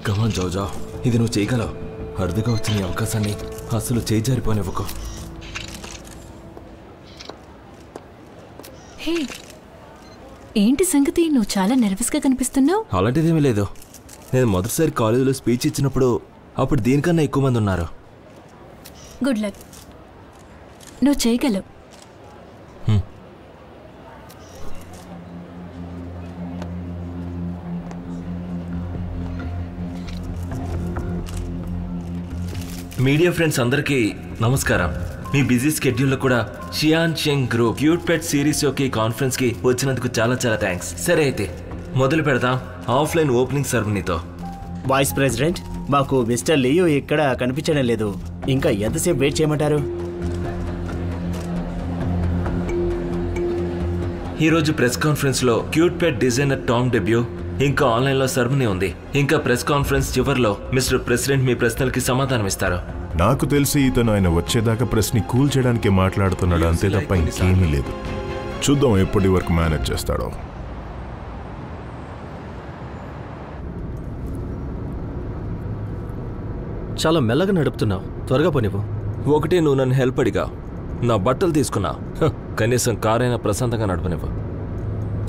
కమాన్ జోజో, ఇది నువ్వు చేయగలవు. అరుదుగా వచ్చిన ఈ అవకాశాన్ని అసలు చేజారిపోనివ్వకు. హే, ఏంటి సంగతి? నువ్వు చాలా నర్వస్గా కనిపిస్తున్నావు. అలాంటిదేమీ లేదు. నేను మొదటిసారి కాలేజీలో స్పీచ్ ఇచ్చినప్పుడు అప్పుడు దీనికన్నా ఎక్కువ మంది ఉన్నారు. గుడ్ లక్, నువ్వు చేయగలవు. మీడియా ఫ్రెండ్స్ అందరికీ నమస్కారం. మీ బిజీ స్కెడ్యూల్లో కూడా షియాన్ షెంగ్ గ్రూప్ క్యూట్ పెట్ సిరీస్ యొక్క ఈ కాన్ఫరెన్స్కి వచ్చినందుకు చాలా చాలా థ్యాంక్స్. సరే అయితే మొదలు పెడదాం ఆఫ్లైన్ ఓపెనింగ్ సెరమనీతో. వైస్ ప్రెసిడెంట్, మాకు మిస్టర్ లియో ఇక్కడ కనిపించడం లేదు. ఇంకా ఎంతసేపు వెయిట్ చేయమంటారు? ఈరోజు ప్రెస్ కాన్ఫరెన్స్లో క్యూట్ పెట్ డిజైనర్ టామ్ డెబ్యూ, ఇంకా ఆన్లైన్లో సెరమనీ ఉంది. ఇంకా ప్రెస్ కాన్ఫరెన్స్ చివరిలో మిస్టర్ ప్రెసిడెంట్ మీ ప్రశ్నలకి సమాధానం ఇస్తారు. నాకు తెలిసి ఇతను ఆయన వచ్చేదాకా ప్రెస్ని కూల్ చేయడానికి మాట్లాడుతున్నాడు, అంతే తప్ప ఇంకేమీ లేదు. చూద్దాం ఎప్పటి వరకు మేనేజ్ చేస్తాడో. చాలా మెల్లగా నడుపుతున్నావు, త్వరగా పోనివ్వు. ఒకటి, నువ్వు నన్ను హెల్ప్ అడిగా, నా బట్టలు తీసుకున్నా. కనీసం కారైనా ప్రశాంతంగా నడపనివ్వు.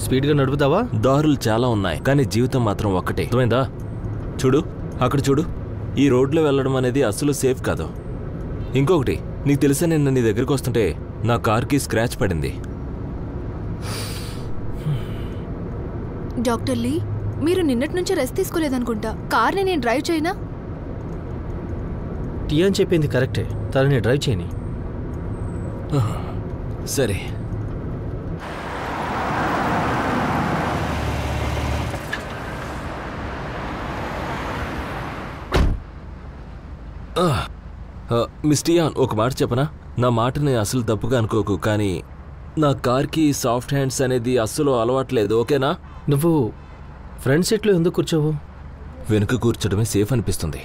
స్పీడ్గా నడుపుతావా? దారులు చాలా ఉన్నాయి, కానీ జీవితం మాత్రం ఒక్కటే. అర్థమైందా? చూడు, అక్కడ చూడు. ఈ రోడ్లో వెళ్ళడం అనేది అసలు సేఫ్ కాదు. ఇంకొకటి, నీకు తెలుసా, నేను నీ దగ్గరికి వస్తుంటే నా కార్కి స్క్రాచ్ పడింది. డాక్టర్ లీ, మీరు నిన్నటి నుంచి రెస్ట్ తీసుకోలేదనుకుంటా. కార్ని నేను డ్రైవ్ చేయనా? టియాన్ చెప్పింది కరెక్టే, తనని డ్రైవ్ చేయని. సరే. మిస్ టియాన్, ఒక మాట చెప్పనా? నా మాటని అసలు తప్పుగా అనుకోకు, కానీ నా కార్కి సాఫ్ట్ హ్యాండ్స్ అనేది అస్సలు అలవాట్లేదు, ఓకేనా? నువ్వు ఫ్రంట్ సీట్లో ఎందుకు కూర్చోవు? వెనుక కూర్చోడమే సేఫ్ అనిపిస్తుంది.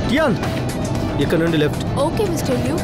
టియాన్, ఇక్కడ నుండి లెఫ్ట్. Okay mister Leo.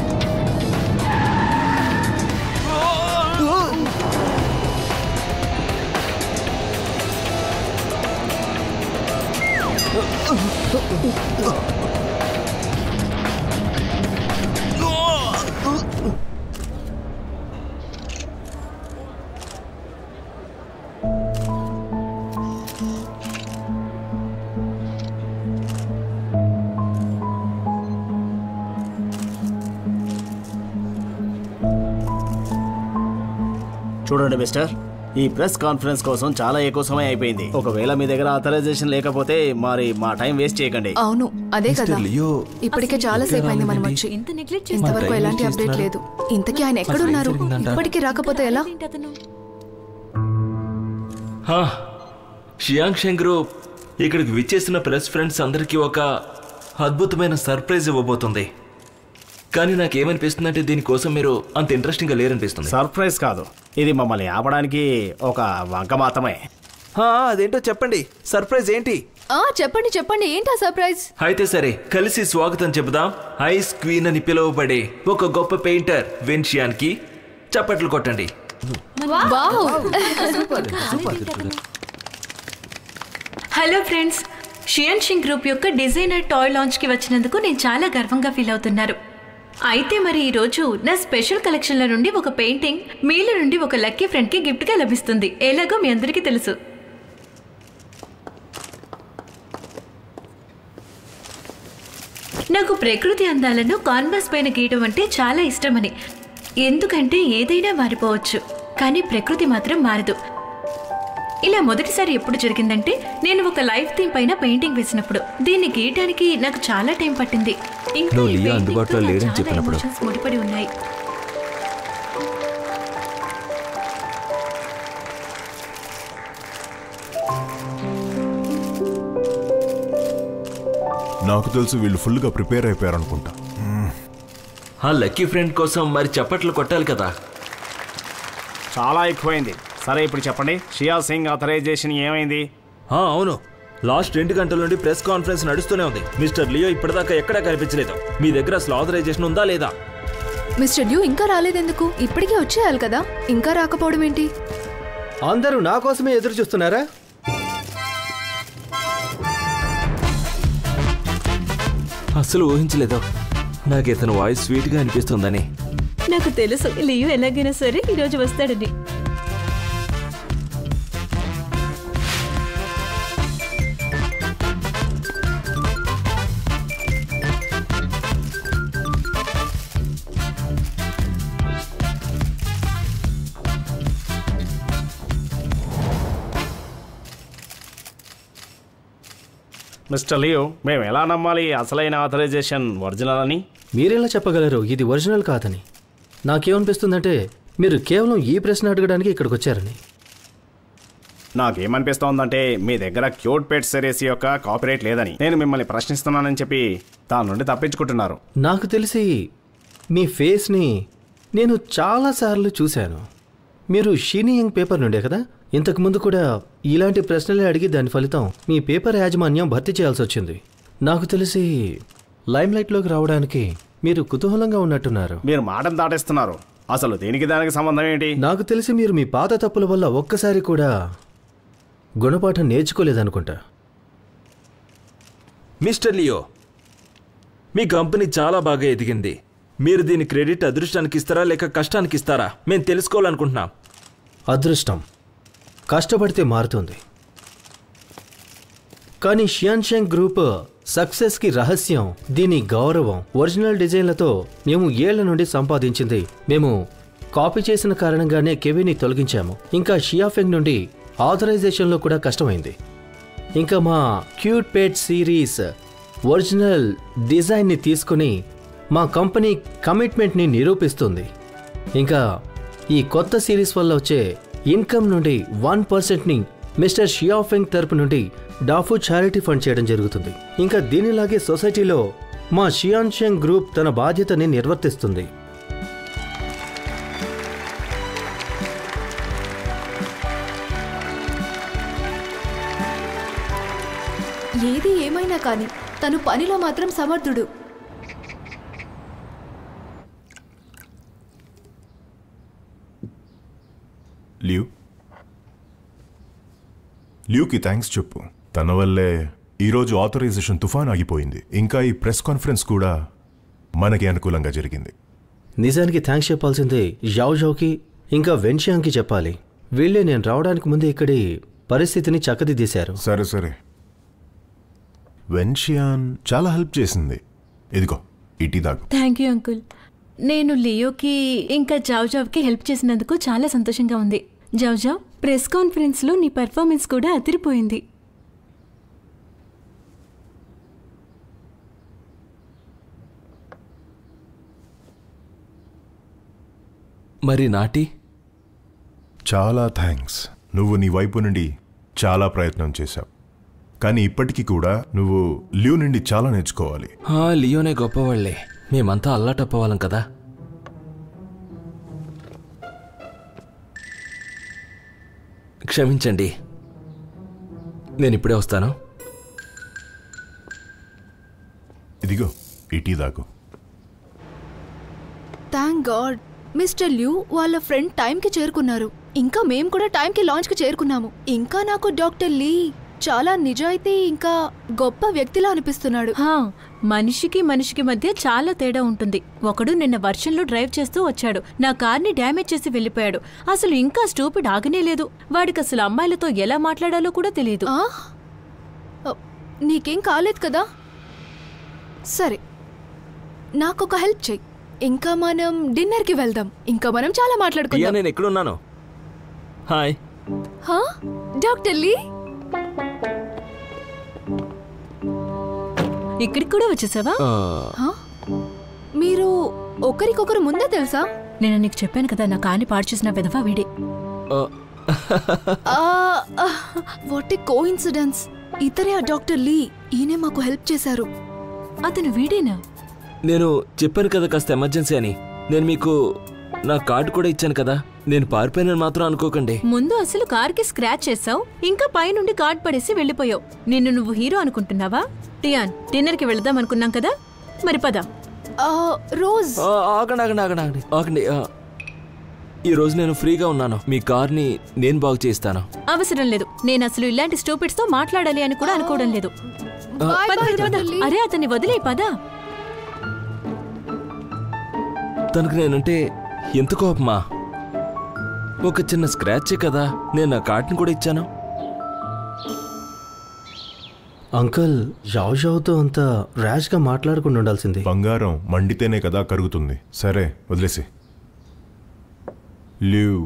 చూడండి మిస్టర్, ఈ ప్రెస్ కాన్ఫరెన్స్ కోసం చాలా ఎక్కువ సమయం అయిపోయింది. ఒకవేళ మీ దగ్గర ఆథరైజేషన్ లేకపోతే మరి మా టైం వేస్ట్ చేయకండి. అవును, అదే కదా. లియో, ఇప్పటికే చాలా సేపు అయింది మనం వచ్చి. ఇంతవరకు ఎలాంటి అప్డేట్ లేదు. ఇంతకీ ఆయన ఎక్కడున్నారు? ఇప్పటికీ రాకపోతే ఎలా? షియాంగ్ షెంగ్ గ్రూప్ ఇక్కడికి విచ్చేసిన ప్రెస్ ఫ్రెండ్స్ అందరికీ ఒక అద్భుతమైన సర్ప్రైజ్ ఇవ్వబోతుంది. కానీ నాకేమనిపిస్తుందంటే దీనికోసం మీరు అంత ఇంట్రెస్టింగ్గా లేరనిపిస్తుంది. సర్ప్రైజ్ కాదు, ఇది మమ్మల్ని ఆపడానికి ఒక వంక మాత్రమే. అదేంటో చెప్పండి, సర్ప్రైజ్ ఏంటి? చెప్పండి చెప్పండి, ఏంటా సర్ప్రైజ్? అయితే సరే, కలిసి స్వాగతం చెబుదాం ఐస్ క్వీన్ అని పిలువబడే ఒక గొప్ప పెయింటర్ వెన్షియాన్ కి. చప్పట్లు కొట్టండి. హలో ఫ్రెండ్స్, షియాన్ షింగ్ గ్రూప్ యొక్క డిజైనర్ టాయ్ లాంచ్కి వచ్చినందుకు నేను చాలా గర్వంగా ఫీల్ అవుతున్నారు. అయితే మరి ఈరోజు నా స్పెషల్ కలెక్షన్ల నుండి ఒక పెయింటింగ్ మీలో నుండి ఒక లక్కీ ఫ్రెండ్కి గిఫ్ట్గా లభిస్తుంది. ఎలాగో మీ అందరికీ తెలుసు. నాకు ప్రకృతి అందాలను కాన్వాస్ పైన గీయడం అంటే చాలా ఇష్టమని. ఎందుకంటే ఏదైనా మారిపోవచ్చు, కానీ ప్రకృతి మాత్రం మారదు. ఇలా మొదటిసారి ఎప్పుడు జరిగిందంటే నేను ఒక లైఫ్ థీమ్ పైన పెయింటింగ్ వేసినప్పుడు. దీన్ని గీయడానికి నాకు చాలా టైం పట్టింది. ఇంకా అందుబాటులో లేడని చెప్పినప్పుడు ముడిపడి ఉన్నాయి. నాకు తెలుసు వీళ్ళు ఫుల్గా ప్రిపేర్ అయిపోయారనుకుంటా. ఆ లక్కీ ఫ్రెండ్ కోసం మరి చప్పట్లు కొట్టాలి కదా. చాలా ఎక్కువైంది. సరే ఇప్పుడు చెప్పండి, షియా సింగ్ ఆథరైజేషన్ ఏమైంది? అవును, లాస్ట్ 2 గంటల నుండి ప్రెస్ కాన్ఫరెన్స్ నడుస్తూనే ఉంది. మిస్టర్ లియో ఇప్పటిదాకా ఎక్కడా కనిపించలేదు. మీ దగ్గర అసలు ఆథరైజేషన్ ఉందా లేదా? మిస్టర్ ల్యూ ఇంకా రాలేదెందుకు? ఇప్పటికే వచ్చేయాలి కదా, ఇంకా రాకపోవడం ఏంటి? అందరూ నా కోసమే ఎదురు చూస్తున్నారా? అసలు ఊహించలేదు నాకు ఇతను వాయిస్ స్వీట్గా అనిపిస్తుందని. నాకు తెలుసు లియో ఎలాగైనా సరే ఈరోజు వస్తాడని. మిస్టర్ లియో, మేము ఎలా నమ్మాలి అసలైన ఆథరైజేషన్ ఒరిజినల్ అని? మీరెలా చెప్పగలరు ఇది ఒరిజినల్ కాదని? నాకేమనిపిస్తుందంటే మీరు కేవలం ఈ ప్రశ్న అడగడానికి ఇక్కడికి వచ్చారని. నాకేమనిపిస్తోందంటే మీ దగ్గర క్యూట్ పెట్ సిరీస్ యొక్క కాపీరైట్ లేదని. నేను మిమ్మల్ని ప్రశ్నిస్తున్నానని చెప్పి దాని నుండి తప్పించుకుంటున్నారు. నాకు తెలిసి మీ ఫేస్ని నేను చాలాసార్లు చూశాను. మీరు షీనియింగ్ పేపర్ నుండే కదా? ఇంతకుముందు కూడా ఇలాంటి ప్రశ్నలే అడిగి దాని ఫలితం మీ పేపర్ యాజమాన్యం భర్తీ చేయాల్సి వచ్చింది. నాకు తెలిసి లైమ్లైట్లోకి రావడానికి మీరు కుతూహలంగా ఉన్నట్టున్నారు. మీరు మాటను దాటేస్తున్నారు. అసలు దీనికి దానికి సంబంధం ఏంటి? నాకు తెలిసి మీరు మీ పాత తప్పుల వల్ల ఒక్కసారి కూడా గుణపాఠం నేర్చుకోలేదనుకుంటా. మిస్టర్ లియో, మీ కంపెనీ చాలా బాగా ఎదిగింది. మీరు దీని క్రెడిట్ అదృష్టానికి ఇస్తారా లేక కష్టానికి ఇస్తారా? మేము తెలుసుకోవాలనుకుంటున్నాం. అదృష్టం కష్టపడితే మారుతుంది. కానీ షియాన్షియాంగ్ గ్రూప్ సక్సెస్కి రహస్యం దీని గౌరవం. ఒరిజినల్ డిజైన్లతో మేము ఏళ్ల నుండి సంపాదించింది. మేము కాపీ చేసిన కారణంగానే కెవిన్ని తొలగించాము. ఇంకా షియాఫెంగ్ నుండి ఆథరైజేషన్లో కూడా కష్టమైంది. ఇంకా మా క్యూట్ పెట్ సిరీస్ ఒరిజినల్ డిజైన్ని తీసుకుని మా కంపెనీ కమిట్మెంట్ని నిరూపిస్తుంది. ఇంకా ఈ కొత్త సిరీస్ వల్ల వచ్చే ఇన్కమ్ నుండి 1%ని మిస్టర్ షియాఫెంగ్ తరపు నుండి డాఫు చారిటీ ఫండ్ చేయడం జరుగుతుంది. ఇంకా దీనిలాగే సొసైటీలో మా షియాన్షియాంగ్ గ్రూప్ తన బాధ్యతని నిర్వర్తిస్తుంది. ఏది ఏమైనా కానీ తను పనిలో మాత్రం సమర్థుడు. ల్యూకి థ్యాంక్స్ చెప్పు. తన వల్లే ఈరోజు ఆథరైజేషన్ తుఫాన్ ఆగిపోయింది. ఇంకా ఈ ప్రెస్ కాన్ఫరెన్స్ కూడా మనకి అనుకూలంగా జరిగింది. నిజానికి థ్యాంక్స్ చెప్పాల్సిందే యావ్జావ్కి ఇంకా వెన్షియాంగ్కి చెప్పాలి. వీళ్ళే నేను రావడానికి ముందే ఇక్కడి పరిస్థితిని చక్కదిద్దీశారు. సరే సరే, వెన్షియాన్ చాలా హెల్ప్ చేసింది. ఇదిగో ఇటీ దాగు. Thank you uncle. నేను లియోకి ఇంకా జావ్జావ్కి హెల్ప్ చేసినందుకు చాలా సంతోషంగా ఉంది. జావ్జావ్, ప్రెస్ కాన్ఫరెన్స్లో నీ పెర్ఫార్మెన్స్ కూడా అదిరిపోయింది. మరి నాటి? చాలా థ్యాంక్స్. నువ్వు నీ వైపు నుండి చాలా ప్రయత్నం చేశావు. కానీ ఇప్పటికీ కూడా నువ్వు లియో నుండి చాలా నేర్చుకోవాలి. లియోనే గొప్పవాళ్లే. మేమంతా అల్లాటప్పవాళ్ళం కదా. క్షమించండి, నేను ఇప్పుడే వస్తాను. ఇదిగో ఇటీ దాగు. థ్యాంక్ గాడ్ మిస్టర్ ల్యూ వాళ్ళ ఫ్రెండ్ టైంకి చేరుకున్నారు. ఇంకా మేము కూడా టైంకి లాంచ్కి చేరుకున్నాము. ఇంకా నాకు డాక్టర్ లీ చాలా నిజాయితీ ఇంకా గొప్ప వ్యక్తిలా అనిపిస్తున్నాడు. మనిషికి మనిషికి మధ్య చాలా తేడా ఉంటుంది. ఒకడు నిన్న వర్షంలో డ్రైవ్ చేస్తూ వచ్చాడు, నా కార్ని డ్యామేజ్ చేసి వెళ్ళిపోయాడు. అసలు ఇంకా స్టూపిడ్ ఆగనే లేదు. వాడికి అసలు అమ్మాయిలతో ఎలా మాట్లాడాలో కూడా తెలియదు. నీకేం కాలేదు కదా? సరే, నాకొక హెల్ప్ చెయ్యి. ఇంకా మనం డిన్నర్కి వెళ్దాం. ఇంకా మనం చాలా మాట్లాడుకుందాం. నేను ఎక్కడున్నాను? హాయ్. డాక్టర్ లీ, ఇక్కడికి కూడా వచ్చేసావా? మీరు ఒకరికొకరు ముందే తెలుసా? నేను నీకు చెప్పాను కదా, నా కాని పాడు చేసిన విధవా వీడే. What a coincidence. ఇతరే ఆ డాక్టర్ లీ. ఈయనే మాకు హెల్ప్ చేశారు. అతను వీడేనా? నేను చెప్పాను కదా కాస్త ఎమర్జెన్సీ అని. నేను మీకు నా కార్డు కూడా ఇచ్చాను కదా. నేను పారిపోయానని మాత్రం అనుకోకండి. ముందు అసలు కార్కి స్క్రాచ్ చేసావు, ఇంకా పైనుండి కార్డ్ పడేసి వెళ్ళిపోయావు. నిన్ను నువ్వు హీరో అనుకుంటున్నావా? టియాన్, డిన్నర్కి వెళదాం అనుకున్నాం కదా, మరి పద. రోజ్ ఆగండి. ఈ రోజు నేను ఫ్రీగా ఉన్నాను. మీ కార్ని నేను బాగు చేస్తాను. అవసరం లేదు. నేను అసలు ఇలాంటి స్టూపిడ్స్ తో మాట్లాడాలి అని కూడా అనుకోవడం లేదు. అరే అతన్ని వదిలే పద. తనకు నేనంటే ఎంత కోపమా? ఒక చిన్న స్క్రాచే కదా, నేను ఆ కార్డ్ని కూడా ఇచ్చాను. అంకుల్, జావుతో అంత ర్యాష్గా మాట్లాడకుండా ఉండాల్సింది. బంగారం మండితేనే కదా కరుగుతుంది. సరే వదిలేసి. ల్యూ,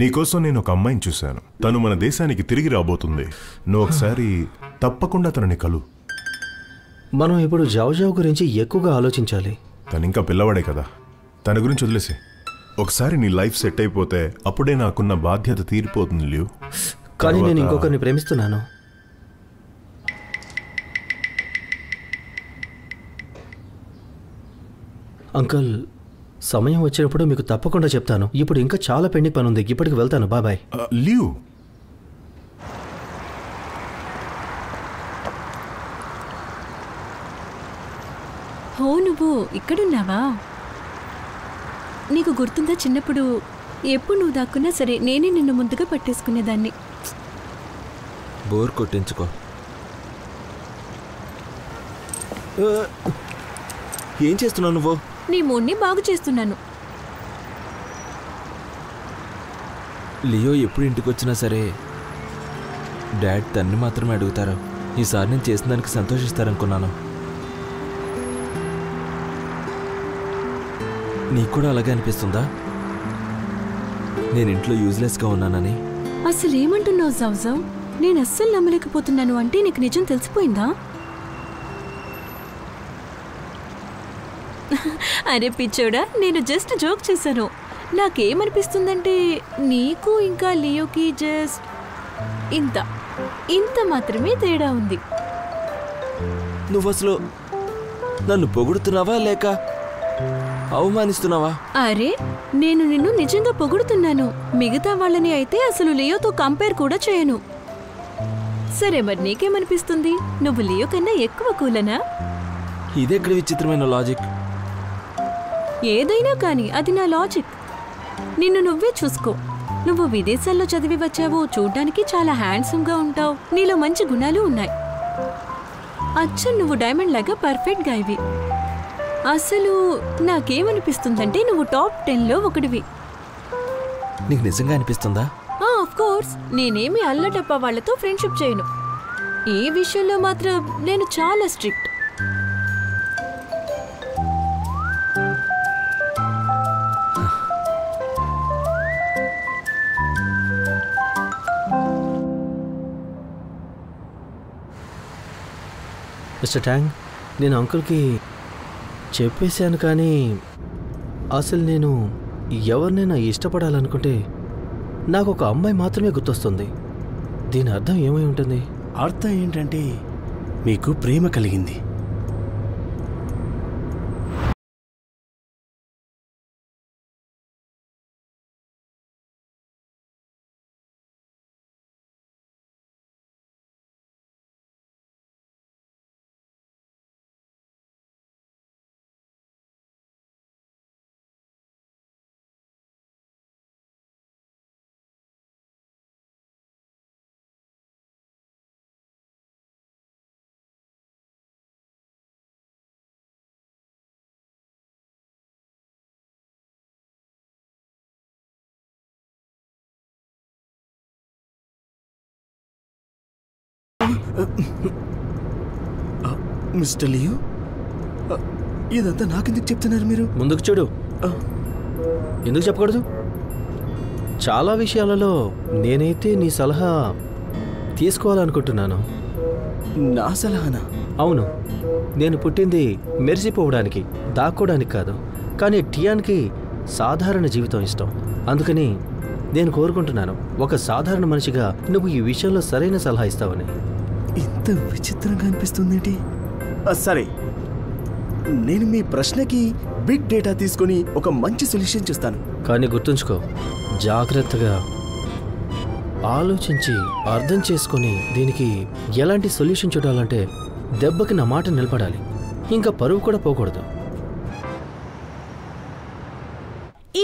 నీకోసం నేను ఒక అమ్మాయిని చూశాను. తను మన దేశానికి తిరిగి రాబోతుంది. నువ్వు ఒకసారి తప్పకుండా తనని కలు. మనం ఇప్పుడు జావు గురించి ఎక్కువగా ఆలోచించాలి. తను ఇంకా పిల్లవాడే కదా, తన గురించి వదిలేసి. ఒకసారి నీ లైఫ్ సెట్ అయిపోతే అప్పుడే నాకున్న బాధ్యత తీరిపోతుంది ల్యూ. కానీ నేను ఇంకొకరిని ప్రేమిస్తున్నాను. అంకుల్, సమయం వచ్చినప్పుడు మీకు తప్పకుండా చెప్తాను. ఇప్పుడు ఇంకా చాలా పెండింగ్ పని ఉంది. ఇప్పటికి వెళ్తాను. బాయ్. ల్యూ, ఓ నువ్వు ఇక్కడున్నావా? నీకు గుర్తుందా చిన్నప్పుడు ఎప్పుడు నువ్వు దాక్కున్నా సరే నేనే నిన్ను ముందుగా పట్టేసుకునేదాన్ని. బోర్ కొట్టించుకో. ఏం చేస్తున్నావు నువ్వు? నీ మూడ్ని బాగు చేస్తున్నాను. లియో ఎప్పుడు ఇంటికి వచ్చినా సరే డాడ్ తన్ని మాత్రమే అడుగుతారు. ఈసారి నేను చేసిన దానికి సంతోషిస్తారనుకున్నాను. నీకు కూడా అలాగే అనిపిస్తుందా? నేను ఇంట్లో యూజ్లెస్గా ఉన్నానని. అసలు ఏమంటున్నావు జావ్? నేను అస్సలు నమ్మలేకపోతున్నాను. అంటే నీకు నిజం తెలిసిపోయిందా? అరే పిచ్చోడా, నేను జస్ట్ జోక్ చేశాను. నాకేమనిపిస్తుందంటే నీకు ఇంకా లియోకి జస్ట్ ఇంత మాత్రమే తేడా ఉంది. నువ్వు అసలు నన్ను పొగుడుతున్నావా లేక అవమానిస్తున్నావా? అరే నేను నిన్ను నిజంగా పొగుడుతున్నాను. మిగతా వాళ్ళని అయితే అసలు లియోతో కంపేర్ కూడా చేయను. సరే మరి నీకేమనిపిస్తుంది? నువ్వు లియో కన్నా ఎక్కువ కూలనా? ఇదెక్కడ విచిత్రమైన లాజిక్? ఏదైనా కానీ అది నా లాజిక్. నిన్ను నువ్వే చూసుకో. నువ్వు విదేశాల్లో చదివి వచ్చావు. చూడ్డానికి చాలా హ్యాండ్సమ్గా ఉంటావు. నీలో మంచి గుణాలు ఉన్నాయి. అచ్చం నువ్వు డైమండ్ లాగా పర్ఫెక్ట్ గా ఇవి. అసలు నాకేమనిపిస్తుందంటే నువ్వు టాప్ 10లో ఒకటివి. నీకు నిజంగా అనిపిస్తుందా? Of course. నేనేమి అల్లటప్ప వాళ్ళతో ఫ్రెండ్షిప్ చేయను. ఈ విషయంలో మాత్రం నేను చాలా స్ట్రిక్ట్. మిస్టర్ ట్యాంగ్, నేను అంకుల్కి చెప్పేశాను. కానీ అసలు నేను ఎవరినైనా ఇష్టపడాలనుకుంటే నాకు ఒక అమ్మాయి మాత్రమే గుర్తొస్తుంది. దీని అర్థం ఏమై ఉంటుంది? అర్థం ఏంటంటే మీకు ప్రేమ కలిగింది. మిస్టర్ లియో, ఇదంతా నాకెందుకు చెప్తున్నారు మీరు? ముందుకు చూడు. ఎందుకు చెప్పకూడదు? చాలా విషయాలలో నేనైతే నీ సలహా తీసుకోవాలనుకుంటున్నాను. నా సలహానా? అవును, నేను పుట్టింది మెరిసిపోవడానికి, దాక్కోవడానికి కాదు. కానీ టియాన్కి సాధారణ జీవితం ఇష్టం. అందుకని నేను కోరుకుంటున్నాను ఒక సాధారణ మనిషిగా నువ్వు ఈ విషయంలో సరైన సలహా ఇస్తావని. ఇంత విచిత్రంగా అనిపిస్తుందేంటి? సరే, నేను మీ ప్రశ్నకి బిగ్ డేటా తీసుకొని ఒక మంచి సొల్యూషన్ చూస్తాను. కానీ గుర్తుంచుకో, జాగ్రత్తగా ఆలోచించి అర్థం చేసుకొని దీనికి ఎలాంటి సొల్యూషన్ చూడాలంటే దెబ్బకి నా మాట నిలబడాలి, ఇంకా పరువు కూడా పోకూడదు.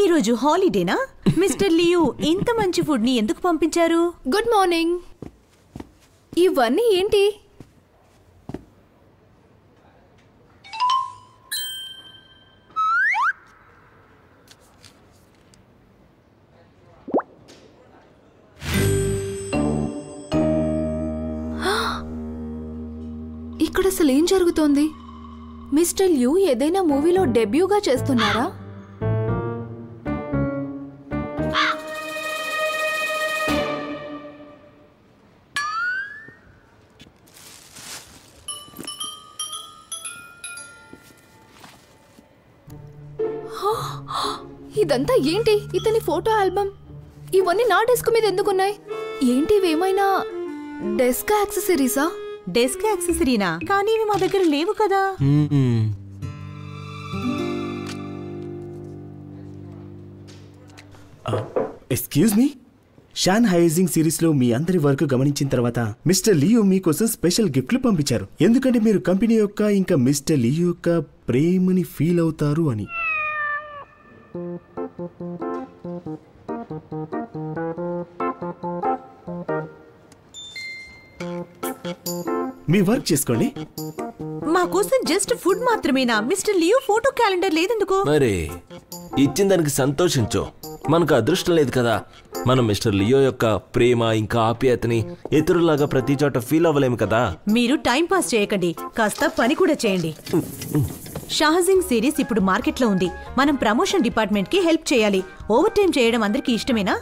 ఈరోజు హాలిడేనా? మిస్టర్ లియు ఇంత మంచి ఫుడ్ ని ఎందుకు పంపించారు? Good morning. ఇవన్నీ ఏంటి? ఇక్కడ అసలు ఏం జరుగుతోంది? మిస్టర్ లియు ఏదైనా మూవీలో డెబ్యూగా చేస్తున్నారా? ఇదంతా ఏంటి? ఇతని ఫోటో ఆల్బమ్, ఇవన్నీ నా డెస్క్ మీద ఎందుకున్నాయి? ఏంటి ఇవేమైనా డెస్క్ యాక్సెసరీసా? డెస్క్ యాక్సెసరీనా? కానీ ఇవి మా దగ్గర లేవు కదా. ఎక్స్క్యూజ్ మీ, షాన్ హైజింగ్ సిరీస్ లో మీ అందరి వర్క్ గమనించిన తర్వాత మిస్టర్ లియో మీకోసం స్పెషల్ గిఫ్ట్లు పంపించారు. ఎందుకంటే మీరు కంపెనీ యొక్క ఇంకా మిస్టర్ లియో యొక్క ప్రేమని ఫీల్ అవుతారు అని. మీ వర్క్ చేసుకోండి. మా కోసం జస్ట్ ఫుడ్ మాత్రమేనా? మిస్టర్ లియో ఫోటో క్యాలెండర్ లేదెందుకు? మరి ఇచ్చిన దానికి సంతోషించు. మనకు అదృష్టం లేదు కదా. మనం మిస్టర్ లియో యొక్క ప్రేమ ఇంకా ఆప్యాయతని ఇతరులాగా ప్రతి చోట ఫీల్ అవ్వలేము కదా. మీరు టైం పాస్ చేయకండి, కాస్త పని కూడా చేయండి. షాహజింగ్ సిరీస్ ఇప్పుడు మార్కెట్లో ఉంది. మనం ప్రమోషన్ డిపార్ట్మెంట్ కి హెల్ప్ చేయాలి. ఓవర్ టైం చేయడం అందరికీ ఇష్టమేనా?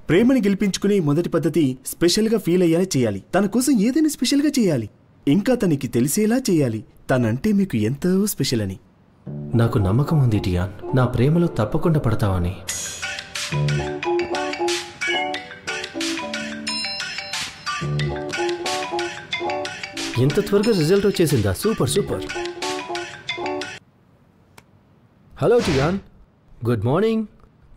ప్రేమని గెలిపించుకునే మొదటి పద్ధతి స్పెషల్ గా ఫీల్ అయ్యేలా చేయాలి. తన కోసం ఏదైనా స్పెషల్ గా చేయాలి, ఇంకా తనకి తెలిసేలా చేయాలి తనంటే మీకు ఎంతో స్పెషల్ అని. నాకు నమ్మకం ఉంది టియాన్, నా ప్రేమలో తప్పకుండా పడతావని. ఇంత త్వరగా రిజల్ట్ వచ్చేసిందా? Super super. Hello Tian, good morning.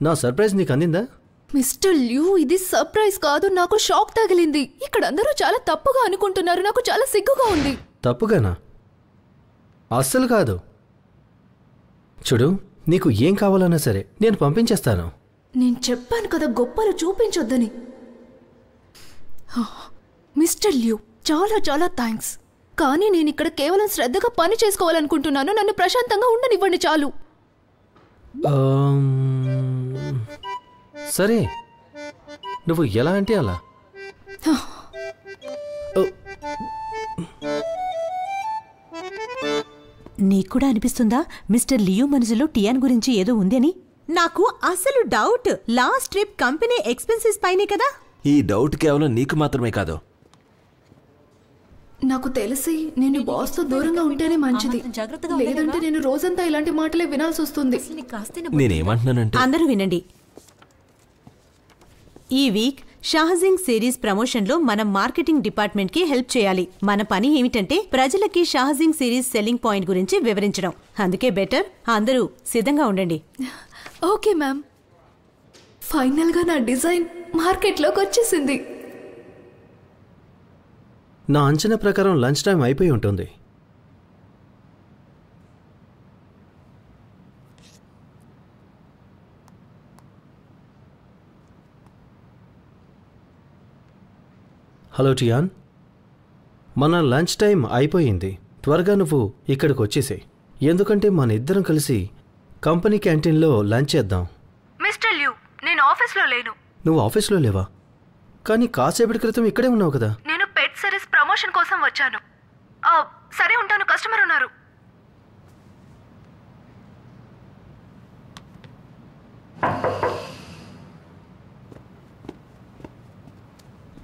నా సర్ప్రైజ్ నీకు అందిందా? మిస్టర్ లియు, ఇది సర్ప్రైజ్ కాదు, నాకు షాక్ తగిలింది. ఇక్కడ అందరూ చాలా తప్పుగా అనుకుంటున్నారు. నాకు చాలా సిగ్గుగా ఉంది. తప్పుగానా? అస్సలు కాదు. చూడు, నీకు ఏం కావాలన్నా సరే నేను పంపించేస్తాను. నేను చెప్పాను కదా గొప్పలు చూపించొద్దని. మిస్టర్ లియు, చాలా చాలా థ్యాంక్స్. కానీ నేను ఇక్కడ కేవలం శ్రద్ధగా పని చేసుకోవాలనుకుంటున్నాను. నన్ను ప్రశాంతంగా ఉండనివ్వండి చాలు. సరే, నువ్వు ఎలా అంటే అలా. నీకు కూడా అనిపిస్తుందా మిస్టర్ లియో మనసులో టియాన్ గురించి ఏదో ఉంది అని? నాకు అసలు doubt last trip company expenses పైనే కదా. ఈ డౌట్ కేవలం నీకు మాత్రమే కాదు. నాకు తెలిసి నేను బాస్తో దూరంగా ఉంటేనే మంచిది. లేదంటే నేను రోజంతా ఇలాంటి మాటలే వినాల్సి వస్తుంది. నేనేమంటున్నానంటే, అందరూ వినండి. ఈ వీక్ షాహజింగ్ సిరీస్ ప్రమోషన్ లో మనం మార్కెటింగ్ డిపార్ట్మెంట్ కి హెల్ప్ చేయాలి. మన పని ఏమిటంటే ప్రజలకి షాహజింగ్ సిరీస్ సెల్లింగ్ పాయింట్ గురించి వివరించడం. అందుకే బెటర్ అందరూ సిద్ధంగా ఉండండి. Okay ma'am. ఫైనల్ గా నా డిజైన్ మార్కెట్లోకి వచ్చేసింది. నా అంచనా ప్రకారం లంచ్ టైం అయిపోయి ఉంటుంది. హలో టియాన్, మన లంచ్ టైం అయిపోయింది. త్వరగా నువ్వు ఇక్కడికి వచ్చేసేయ్, ఎందుకంటే మన ఇద్దరం కలిసి కంపెనీ క్యాంటీన్లో లంచ్ చేద్దాం. మిస్టర్ లియు, నేను ఆఫీస్లో లేను. నువ్వు ఆఫీస్లో లేవా? కానీ కాసేపటి క్రితం ఇక్కడే ఉన్నావు కదా. నేను పెట్ సిరీస్ ప్రమోషన్ కోసం వచ్చాను. సరే ఉంటాను, కస్టమర్ ఉన్నారు.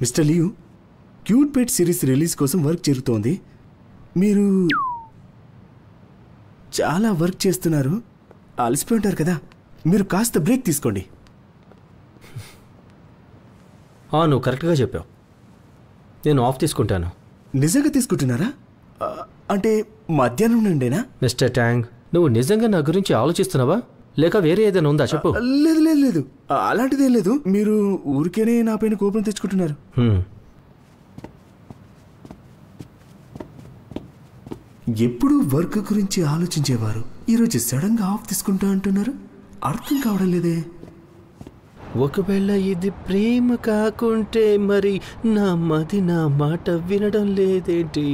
మిస్టర్ లియు, క్యూట్ పెట్ సిరీస్ రిలీజ్ కోసం వర్క్ జరుగుతోంది. మీరు చాలా వర్క్ చేస్తున్నారు, అలసిపోయి ఉంటారు కదా. మీరు కాస్త బ్రేక్ తీసుకోండి. నువ్వు కరెక్ట్గా చెప్పావు. నేను ఆఫ్ తీసుకుంటాను. నిజంగా తీసుకుంటున్నారా? అంటే మధ్యాహ్నం నుండేనా? మిస్టర్ ట్యాంగ్, నువ్వు నిజంగా నా గురించి ఆలోచిస్తున్నావా లేక వేరే ఏదైనా ఉందా చెప్పు. లేదు లేదు లేదు, అలాంటిదేం లేదు. మీరు ఊరికేనే నా పైన కోపం తెచ్చుకుంటున్నారు. ఎప్పుడు వర్క్ గురించి ఆలోచించేవారు ఈరోజు సడన్ గా ఆఫ్ తీసుకుంటా అంటున్నారు. అర్థం కావడం లేదే. ఒకవేళ ఇది ప్రేమ కాకుంటే మరి నా మది నా మాట వినడం లేదేంటి?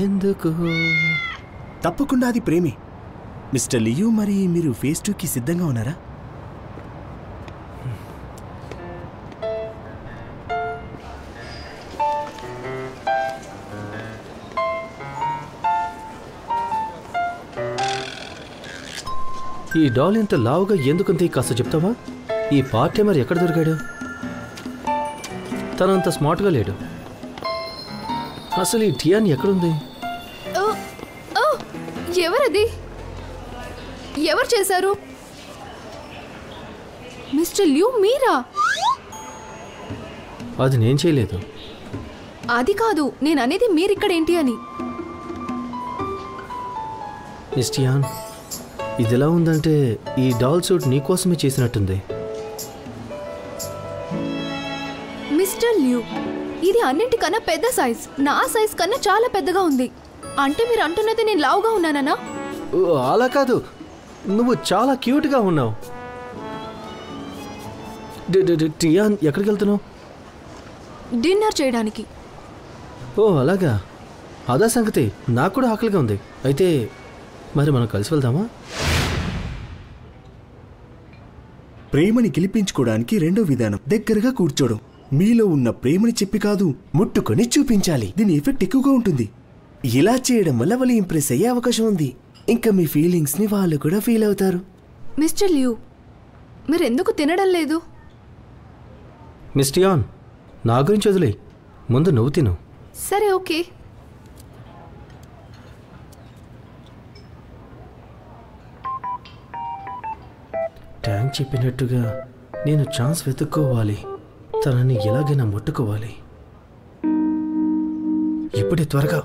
ఎందుకు? తప్పకుండా అది ప్రేమే. మిస్టర్ లియో, మరి మీరు ఫేజ్ 2కి సిద్ధంగా ఉన్నారా? ఈ డాల్ ఇంత లావుగా ఎందుకుంది కాస్త చెప్తావా? ఈ పార్ట్ టైమర్ ఎక్కడ దొరికాడు? తనంత స్మార్ట్గా లేడు. అసలు ఈ టియాన్ ఎక్కడుంది? ఎవరది? ఎవరు చేశారు? మిస్టర్ ల్యూ మీరా? అది నేను చేయలేదు. అది కాదు, నేను అనేది మీరిక్కడేంటి అని. మిస్ టియాన్, ఇది ఎలా ఉందంటే ఈ డాల్ సూట్ నీకోసమే చేసినట్టుంది. మిస్టర్ ల్యూ, ఇది అన్నింటికన్నా పెద్ద సైజ్. నా సైజ్ కన్నా చాలా పెద్దగా ఉంది. అంటే మీరు అంటున్నది నేను లావుగా ఉన్నానా? అలా కాదు, నువ్వు చాలా క్యూట్గా ఉన్నావు. టియాన్, ఎక్కడికి వెళ్తున్నావు? డిన్నర్ చేయడానికి. ఓ అలాగా, అదా సంగతి. నాకు కూడా ఆకలిగా ఉంది. అయితే మరి మనం కలిసి వెళ్దామా? ప్రేమని గెలిపించుకోవడానికి రెండో విధానం దగ్గరగా కూర్చోవడం. మీలో ఉన్న ప్రేమని చెప్పి కాదు, ముట్టుకొని చూపించాలి. దీని ఎఫెక్ట్ ఎక్కువగా ఉంటుంది. ఇలా చేయడం వల్ల వాళ్ళు ఇంప్రెస్ అయ్యే అవకాశం ఉంది. ఇంకా మీ ఫీలింగ్స్ ని వాళ్ళు కూడా ఫీల్ అవుతారు. మిస్టర్ ల్యూ, మీరు ఎందుకు తినడం లేదు? మిస్ టియాన్, నా గురించి వదిలే, ముందు నువ్వు తిను. సరే, ఓకే. ట్యాంక్ చెప్పినట్టుగా నేను ఛాన్స్ వెతుక్కోవాలి. తనని ఎలాగైనా ముట్టుకోవాలి. ఇప్పుడే త్వరగా.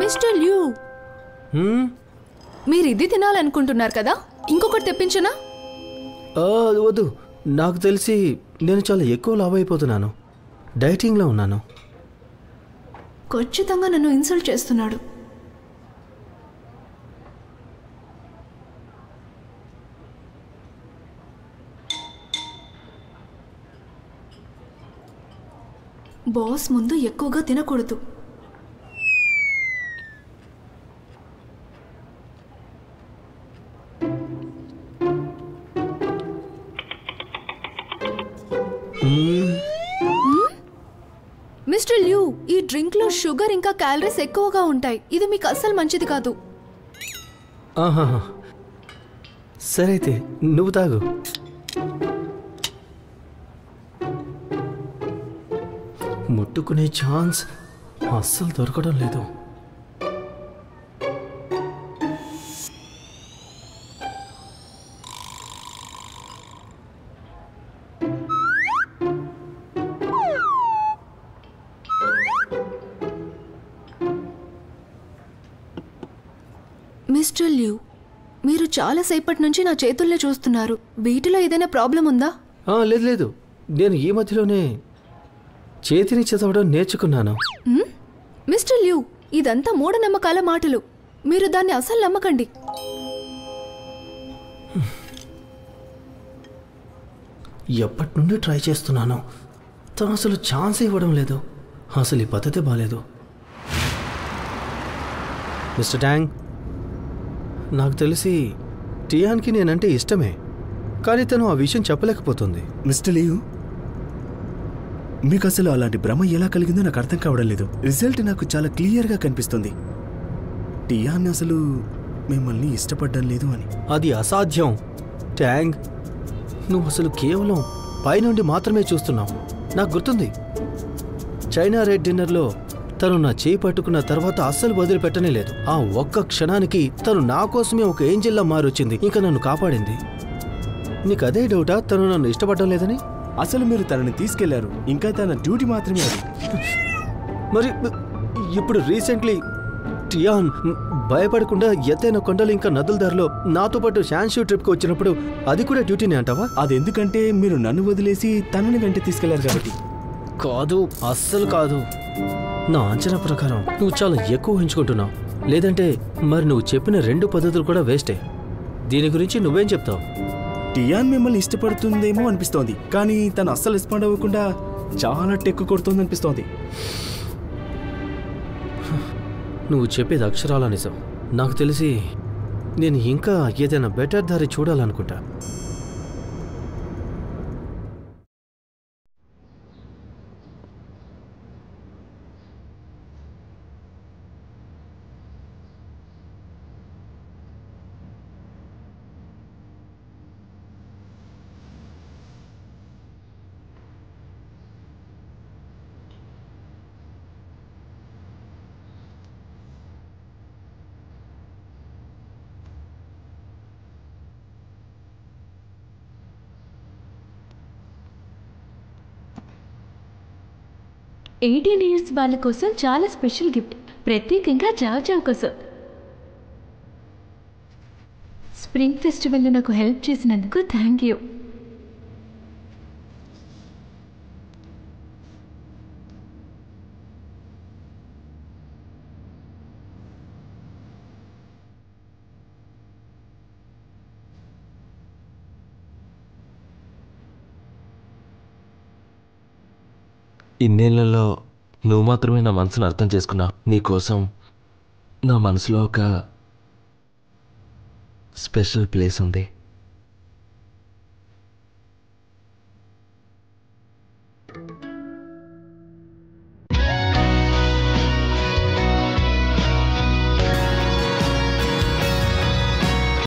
మిస్టర్ ల్యూ, మీరు ఇది తినాలనుకుంటున్నారు కదా, ఇంకొకటి తెప్పించనా? వద్దు, నాకు తెలిసి నేను చాలా ఎక్కువ లావ్ అయిపోతున్నాను. డైటింగ్లో ఉన్నాను. ఖచ్చితంగా నన్ను ఇన్సల్ట్ చేస్తున్నాడు. బాస్ ముందు ఎక్కువగా తినకూడదు. మిస్టర్ ల్యూ, ఈ డ్రింక్ లో షుగర్ ఇంకా క్యాలరీస్ ఎక్కువగా ఉంటాయి. ఇది మీకు అస్సలు మంచిది కాదు. సరే అయితే నువ్వు తాగు. ముట్టుకునే ఛాన్స్ అస్సలు దొరకడం లేదు. మిస్టర్ ల్యూ, మీరు చాలాసేపటి నుంచి నా చేతుల్నే చూస్తున్నారు. వీటిలో ఏదైనా ప్రాబ్లం ఉందా? లేదు లేదు, నేను ఈ మధ్యలోనే చేతిని చదవడం నేర్చుకున్నాను. మిస్టర్ ల్యూ, ఇదంతా మూఢనమ్మకాల మాటలు. మీరు దాన్ని అసలు నమ్మకండి. ఎప్పటి నుండి ట్రై చేస్తున్నాను. తను అసలు ఛాన్స్ ఇవ్వడం లేదు. అసలు ఈ పద్ధతి బాలేదు. మిస్టర్ ట్యాంగ్, నాకు తెలిసి టియాన్కి నేనంటే ఇష్టమే, కానీ తను ఆ విషయం చెప్పలేకపోతుంది. మిస్టర్ లియో, మీకు అసలు అలాంటి భ్రమ ఎలా కలిగిందో నాకు అర్థం కావడం లేదు. రిజల్ట్ నాకు చాలా క్లియర్గా కనిపిస్తుంది. టియాన్ అసలు మిమ్మల్ని ఇష్టపడడం లేదు అని. అది అసాధ్యం. ట్యాంగ్, నువ్వు అసలు కేవలం పైనుండి మాత్రమే చూస్తున్నావు. నాకు గుర్తుంది, చైనా రెడ్ డిన్నర్లో తను నా చేయి పట్టుకున్న తర్వాత అస్సలు వదిలిపెట్టనే లేదు. ఆ ఒక్క క్షణానికి తను నా కోసమే ఒక ఏంజెల్లా మారొచ్చింది. ఇంకా నన్ను కాపాడింది. నీకు అదే డౌటా తను నన్ను ఇష్టపడడం లేదని? అసలు మీరు తనని తీసుకెళ్లారు, ఇంకా తన డ్యూటీ మాత్రమే అది. మరి ఇప్పుడు రీసెంట్లీ టియాన్ భయపడకుండా ఎత్తైన కొండలు ఇంకా నదుల దారిలో నాతో పాటు షాన్షూ ట్రిప్కి వచ్చినప్పుడు అది కూడా డ్యూటీనే అంటావా? అది ఎందుకంటే మీరు నన్ను వదిలేసి తనని వెంట తీసుకెళ్లారు కాబట్టి. కాదు, అస్సలు కాదు. నా అంచనా ప్రకారం నువ్వు చాలా ఎక్కువ ఊహించుకుంటున్నావు. లేదంటే మరి నువ్వు చెప్పిన 2 పద్ధతులు కూడా వేస్టే. దీని గురించి నువ్వేం చెప్తావు? టియాన్ మిమ్మల్ని ఇష్టపడుతుందేమో అనిపిస్తోంది, కానీ తను అస్సలు రెస్పాండ్ అవ్వకుండా చాలా టెక్కు కొడుతుంది అనిపిస్తోంది. నువ్వు చెప్పేది అక్షరాల నిజం. నాకు తెలిసి నేను ఇంకా ఏదైనా బెటర్ దారి చూడాలనుకుంటా. ATNS వాళ్ళ కోసం చాలా స్పెషల్ గిఫ్ట్, ప్రత్యేకంగా జావ్ కోసం. స్ప్రింగ్ ఫెస్టివల్లో నాకు హెల్ప్ చేసినందుకు థ్యాంక్ యూ. ఇన్నేళ్లలో నువ్వు మాత్రమే నా మనసును అర్థం చేసుకున్నావు. నీకోసం నా మనసులో ఒక స్పెషల్ ప్లేస్ ఉంది.